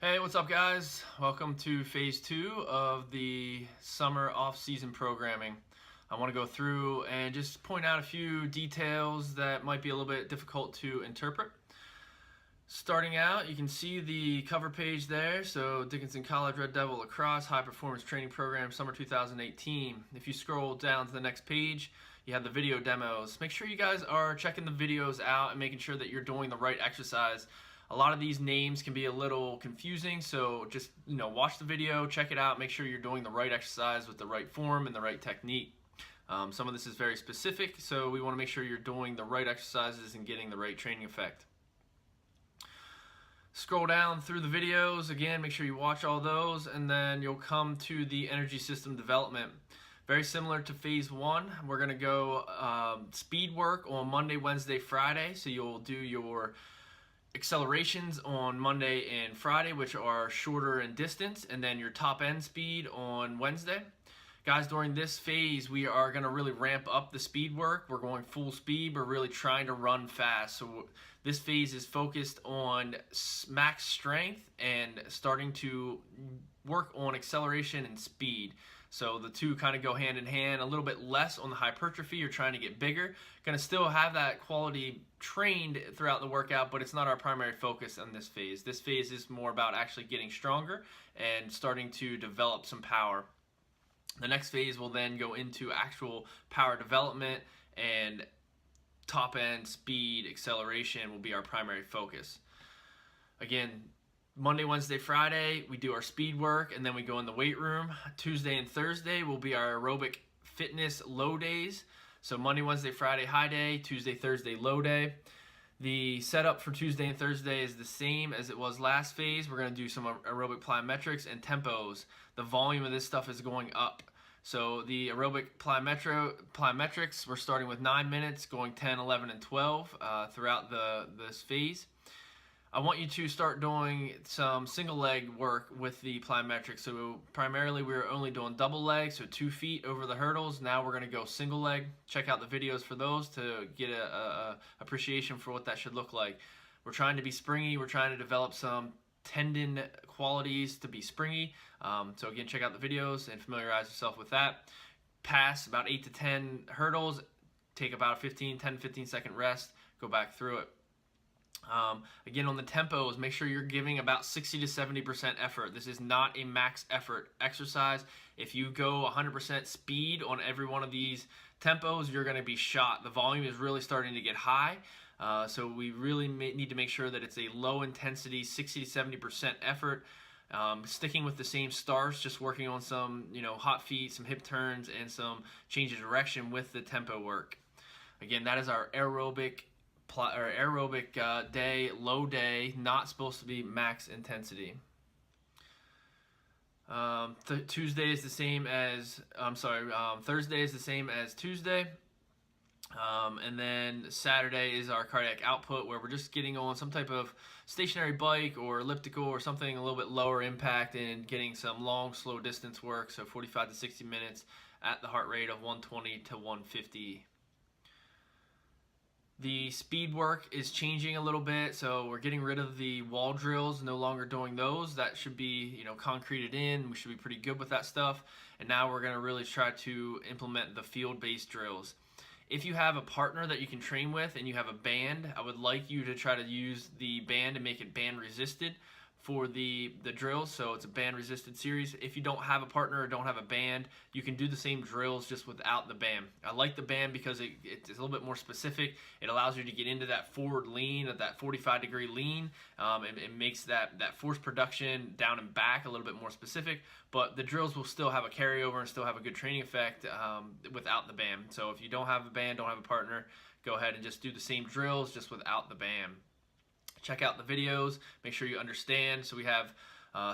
Hey, what's up guys? Welcome to phase 2 of the summer off-season programming. I want to go through and just point out a few details that might be a little bit difficult to interpret. Starting out, you can see the cover page there. So Dickinson College Red Devil Lacrosse High Performance Training Program Summer 2018. If you scroll down to the next page, you have the video demos. Make sure you guys are checking the videos out and making sure that you're doing the right exercise. A lot of these names can be a little confusing, so just watch the video, check it out, make sure you're doing the right exercise with the right form and the right technique. Some of this is very specific, so we want to make sure you're doing the right exercises and getting the right training effect. Scroll down through the videos, again, make sure you watch all those, and then you'll come to the energy system development. Very similar to phase 1, we're going to go speed work on Monday, Wednesday, Friday, so you'll do your accelerations on Monday and Friday, which are shorter in distance, and then your top end speed on Wednesday. Guys, during this phase, we are going to really ramp up the speed work. We're going full speed. We're really trying to run fast. So this phase is focused on max strength and starting to work on acceleration and speed. So the two kind of go hand in hand. A little bit less on the hypertrophy. You're trying to get bigger. Going to still have that quality trained throughout the workout, but it's not our primary focus on this phase. This phase is more about actually getting stronger and starting to develop some power. The next phase will then go into actual power development, and top end speed acceleration will be our primary focus. Again, Monday, Wednesday, Friday, we do our speed work, and then we go in the weight room. Tuesday and Thursday will be our aerobic fitness low days. So Monday, Wednesday, Friday, high day, Tuesday, Thursday, low day. The setup for Tuesday and Thursday is the same as it was last phase. We're going to do some aerobic plyometrics and tempos. The volume of this stuff is going up. So the aerobic plyometrics, we're starting with 9 minutes, going 10, 11, and 12 throughout this phase. I want you to start doing some single leg work with the plyometrics. So primarily we're only doing double leg, so 2 feet over the hurdles. Now we're going to go single leg. Check out the videos for those to get a appreciation for what that should look like. We're trying to be springy. We're trying to develop some tendon qualities to be springy. So again, check out the videos and familiarize yourself with that. Pass about 8 to 10 hurdles. Take about a 10 to 15 second rest. Go back through it. Again, on the tempos, make sure you're giving about 60 to 70% effort. This is not a max effort exercise. If you go 100% speed on every one of these tempos, you're going to be shot. The volume is really starting to get high. So we really need to make sure that it's a low intensity, 60 to 70% effort. Sticking with the same starts, just working on some hot feet, some hip turns, and some change of direction with the tempo work. Again, that is our aerobic day, low day, not supposed to be max intensity. Thursday is the same as Tuesday. And then Saturday is our cardiac output, where we're just getting on some type of stationary bike or elliptical or something a little bit lower impact and getting some long, slow distance work, so 45 to 60 minutes at the heart rate of 120 to 150. The speed work is changing a little bit, so we're getting rid of the wall drills, no longer doing those. That should be concreted in. We should be pretty good with that stuff. And now we're going to really try to implement the field-based drills. If you have a partner that you can train with and you have a band, I would like you to try to use the band and make it band resisted for the drills, so it's a band resisted series. If you don't have a partner or don't have a band, you can do the same drills just without the band. I like the band because it's a little bit more specific. It allows you to get into that forward lean, that 45-degree lean. It makes that force production down and back a little bit more specific, but the drills will still have a carryover and still have a good training effect without the band. So if you don't have a band, don't have a partner, go ahead and just do the same drills just without the band. Check out the videos, make sure you understand. So we have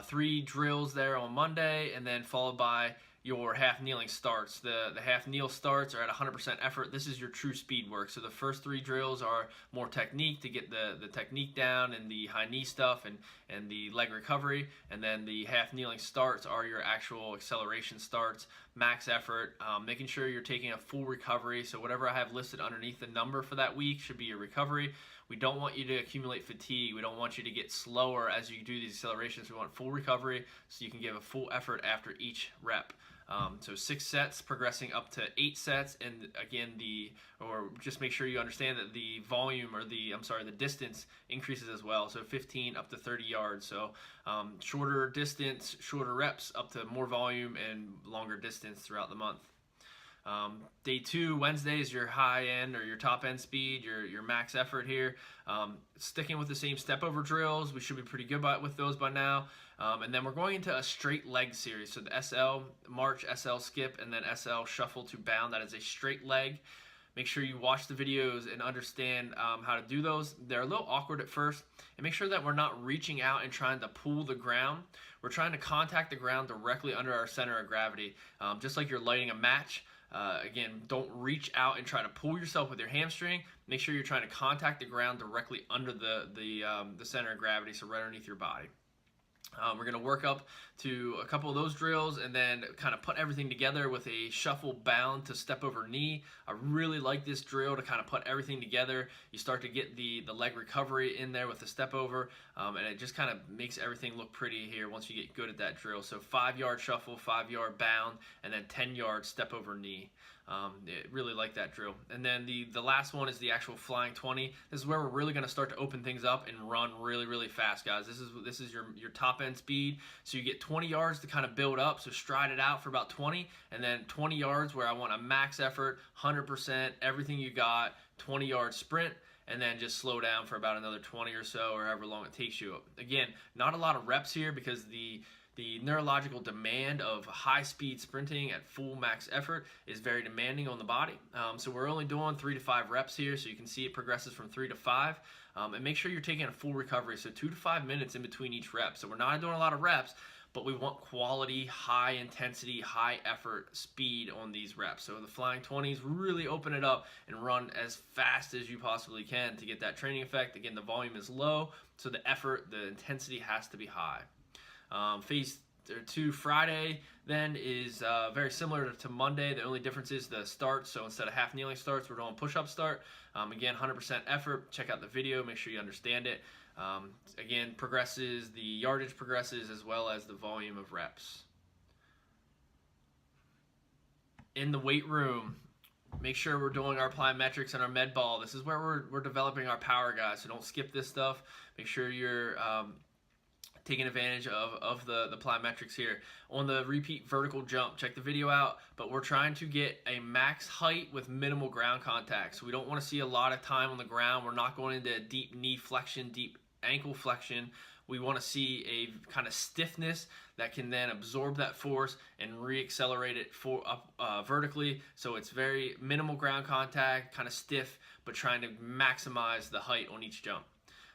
3 drills there on Monday, and then followed by your half kneeling starts. The half kneel starts are at 100% effort. This is your true speed work. So the first 3 drills are more technique to get the technique down and the high knee stuff and the leg recovery. And then the half kneeling starts are your actual acceleration starts, max effort, making sure you're taking a full recovery. So whatever I have listed underneath the number for that week should be your recovery. We don't want you to accumulate fatigue. We don't want you to get slower as you do these accelerations. We want full recovery so you can give a full effort after each rep. So 6 sets, progressing up to 8 sets, and again, just make sure you understand that the volume, or the distance increases as well. So 15 up to 30 yards. So shorter distance, shorter reps, up to more volume and longer distance throughout the month. Day 2, Wednesday, is your high end or your top end speed, your max effort here. Sticking with the same step over drills, we should be pretty good with those by now. And then we're going into a straight leg series. So the SL march, SL skip, and then SL shuffle to bound. That is a straight leg. Make sure you watch the videos and understand how to do those. They're a little awkward at first. And make sure that we're not reaching out and trying to pull the ground. We're trying to contact the ground directly under our center of gravity, just like you're lighting a match. Again, don't reach out and try to pull yourself with your hamstring. Make sure you're trying to contact the ground directly under the center of gravity, so right underneath your body. We're going to work up to a couple of those drills and then kind of put everything together with a shuffle bound to step over knee. I really like this drill to kind of put everything together. You start to get the leg recovery in there with the step over, and it just kind of makes everything look pretty here once you get good at that drill. So 5-yard shuffle, 5-yard bound, and then 10-yard step over knee. Really like that drill. And then the last one is the actual flying 20. This is where we're really going to start to open things up and run really, really fast, guys. This is your top end speed. So you get 20 yards to kind of build up. So stride it out for about 20, and then 20 yards where I want a max effort, 100%, everything you got, 20-yard sprint, and then just slow down for about another 20 or so, or however long it takes you. Again, not a lot of reps here because the neurological demand of high-speed sprinting at full max effort is very demanding on the body. So we're only doing 3 to 5 reps here, so you can see it progresses from 3 to 5. And make sure you're taking a full recovery, so 2 to 5 minutes in between each rep. So we're not doing a lot of reps, but we want quality, high-intensity, high-effort speed on these reps. So the flying 20s, really open it up and run as fast as you possibly can to get that training effect. Again, the volume is low, so the effort, the intensity has to be high. Phase 2 Friday then is very similar to Monday. The only difference is the start. So instead of half kneeling starts, we're doing push-up start. Again, 100% effort. Check out the video. Make sure you understand it. Again, progresses, the yardage progresses as well as the volume of reps. In the weight room, make sure we're doing our plyometrics and our med ball. This is where we're developing our power, guys. So don't skip this stuff. Make sure you're taking advantage of the plyometrics here. On the repeat vertical jump, check the video out, but we're trying to get a max height with minimal ground contact. So we don't want to see a lot of time on the ground. We're not going into deep knee flexion, deep ankle flexion. We want to see a kind of stiffness that can then absorb that force and re-accelerate it vertically. So it's very minimal ground contact, kind of stiff, but trying to maximize the height on each jump.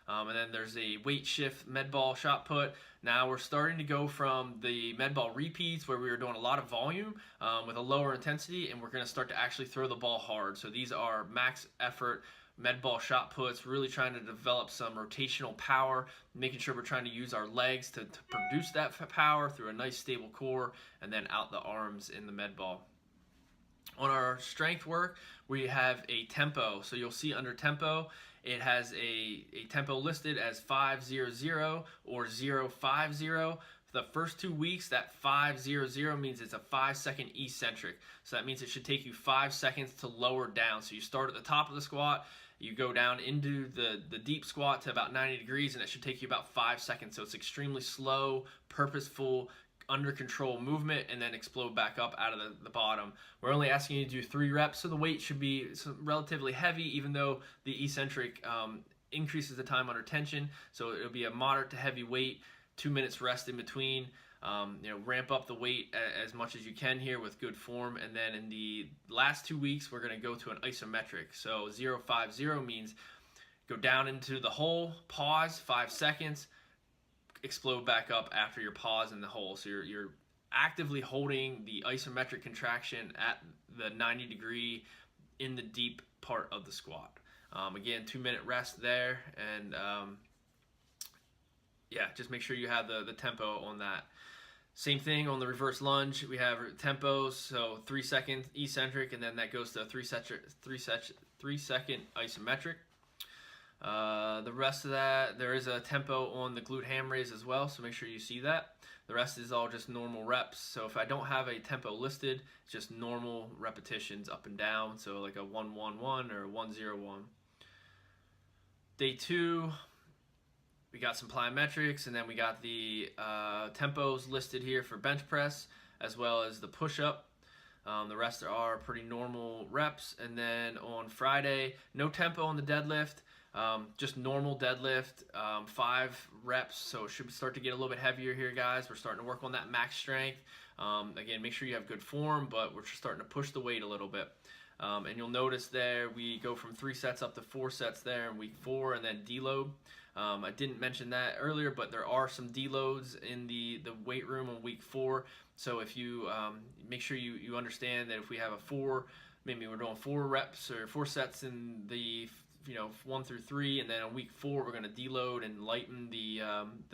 And then there's a weight shift med ball shot put. Now we're starting to go from the med ball repeats where we were doing a lot of volume with a lower intensity, and we're going to start to actually throw the ball hard. So these are max effort med ball shot puts, really trying to develop some rotational power, making sure we're trying to use our legs to produce that power through a nice stable core, and then out the arms in the med ball. On our strength work, we have a tempo. So you'll see under tempo, it has a tempo listed as 5:00 or 0:50. The first 2 weeks, that 5:00 means it's a 5-second eccentric. So that means it should take you 5 seconds to lower down. So you start at the top of the squat, you go down into the deep squat to about 90 degrees, and it should take you about 5 seconds. So it's extremely slow, purposeful, under control movement, and then explode back up out of the bottom. We're only asking you to do 3 reps, so the weight should be relatively heavy, even though the eccentric increases the time under tension. So it'll be a moderate to heavy weight, 2 minutes rest in between. Ramp up the weight as much as you can here with good form. And then in the last 2 weeks, we're going to go to an isometric. So 0:50 means go down into the hole, pause 5 seconds, explode back up after your pause in the hole. So you're actively holding the isometric contraction at the 90 degree in the deep part of the squat. Again, 2-minute rest there, and just make sure you have the tempo on that. Same thing on the reverse lunge. We have tempos, so 3 seconds eccentric, and then that goes to 3 second isometric. The rest of that, there is a tempo on the glute ham raise as well, so make sure you see that. The rest is all just normal reps. So if I don't have a tempo listed, it's just normal repetitions up and down. So like a 1-1-1 or 1-0-1. Day 2, we got some plyometrics, and then we got the tempos listed here for bench press as well as the push-up. The rest are pretty normal reps. And then on Friday, no tempo on the deadlift, just normal deadlift, 5 reps. So it should start to get a little bit heavier here, guys. We're starting to work on that max strength. Again, make sure you have good form, but we're just starting to push the weight a little bit. And you'll notice there we go from 3 sets up to 4 sets there in week 4, and then deload. I didn't mention that earlier, but there are some deloads in the weight room on week 4. So if you make sure you understand that if we have a 4, maybe we're doing 4 reps or 4 sets in the 1 through 3, and then on week 4 we're going to deload and lighten the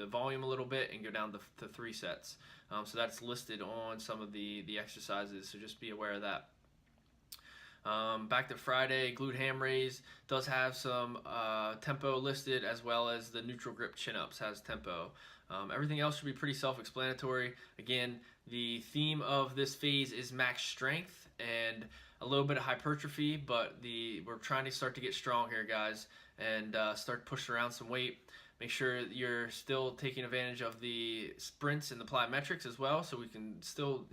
volume a little bit and go down to 3 sets. So that's listed on some of the exercises. So just be aware of that. Back to Friday, glute ham raise does have some tempo listed, as well as the neutral grip chin-ups has tempo. Everything else should be pretty self-explanatory. Again, the theme of this phase is max strength and a little bit of hypertrophy, but we're trying to start to get strong here, guys, and start pushing around some weight. Make sure you're still taking advantage of the sprints and the plyometrics as well, so we can still,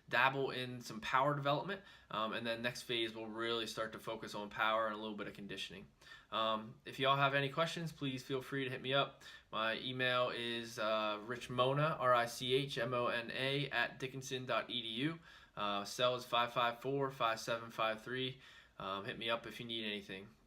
dabble in some power development. And then next phase, we'll really start to focus on power and a little bit of conditioning. If y'all have any questions, please feel free to hit me up. My email is richmona, RICHMONA, @dickinson.edu. Cell is 554-5753. Hit me up if you need anything.